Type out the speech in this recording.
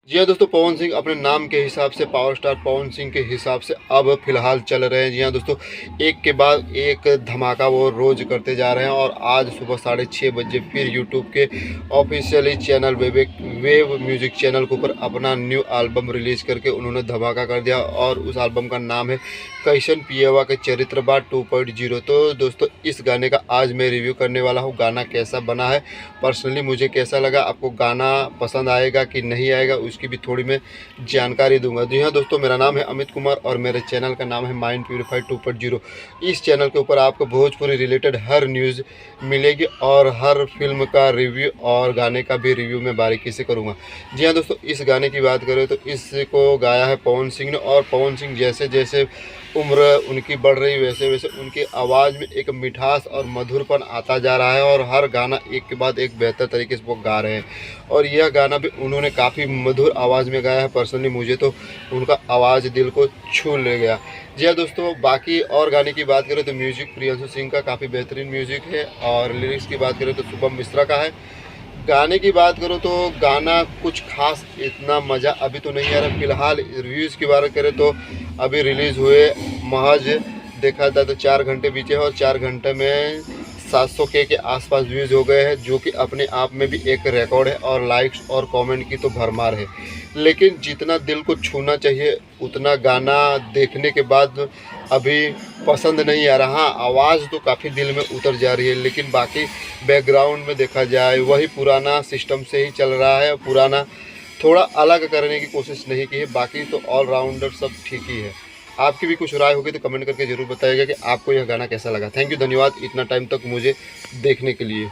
जी हाँ दोस्तों, पवन सिंह अपने नाम के हिसाब से पावर स्टार पवन सिंह के हिसाब से अब फिलहाल चल रहे हैं। जी हाँ दोस्तों, एक के बाद एक धमाका वो रोज़ करते जा रहे हैं और आज सुबह 6:30 बजे फिर यूट्यूब के officially channel wave music channel के ऊपर अपना न्यू एल्बम रिलीज़ करके उन्होंने धमाका कर दिया और उस एल्बम का नाम है कैसन पिएवा के चरित्र बा 2.0। तो दोस्तों, इस गाने का आज मैं रिव्यू करने वाला हूँ। गाना कैसा बना है, पर्सनली मुझे कैसा लगा, आपको गाना पसंद आएगा कि नहीं आएगा, उसकी भी थोड़ी मैं जानकारी दूंगा। जी हाँ दोस्तों, मेरा नाम है अमित कुमार और मेरे चैनल का नाम है माइंड प्यूरीफाई 2.0। इस चैनल के ऊपर आपको भोजपुरी रिलेटेड हर न्यूज़ मिलेगी और हर फिल्म का रिव्यू और गाने का भी रिव्यू मैं बारीकी से करूँगा। जी हाँ दोस्तों, इस गाने की बात करें तो इसको गाया है पवन सिंह ने और पवन सिंह जैसे जैसे उम्र उनकी बढ़ रही वैसे वैसे उनकी आवाज़ में एक मिठास और मधुरपन आता जा रहा है और हर गाना एक के बाद एक बेहतर तरीके से वो गा रहे हैं और यह गाना भी उन्होंने काफ़ी मधुर आवाज़ में गाया है। पर्सनली मुझे तो उनका आवाज़ दिल को छू ले गया। जी हाँ दोस्तों, बाकी और गाने की बात करें तो म्यूज़िक प्रियांशु सिंह का काफ़ी बेहतरीन म्यूज़िक है और लिरिक्स की बात करें तो शुभम मिश्रा का है। गाने की बात करो तो गाना कुछ खास इतना मज़ा अभी तो नहीं आ रहा। फिलहाल रिव्यूज़ की बात करें तो अभी रिलीज़ हुए महज देखा जाए तो 4 घंटे बीते हैं और 4 घंटे में 700 के आसपास व्यूज़ हो गए हैं, जो कि अपने आप में भी एक रिकॉर्ड है और लाइक्स और कमेंट की तो भरमार है। लेकिन जितना दिल को छूना चाहिए उतना गाना देखने के बाद अभी पसंद नहीं आ रहा। हाँ, आवाज़ तो काफ़ी दिल में उतर जा रही है, लेकिन बाकी बैकग्राउंड में देखा जाए वही पुराना सिस्टम से ही चल रहा है। पुराना थोड़ा अलग करने की कोशिश नहीं की है, बाकी तो ऑलराउंडर सब ठीक ही है। आपकी भी कुछ राय होगी तो कमेंट करके ज़रूर बताइएगा कि आपको यह गाना कैसा लगा। थैंक यू, धन्यवाद इतना टाइम तक मुझे देखने के लिए।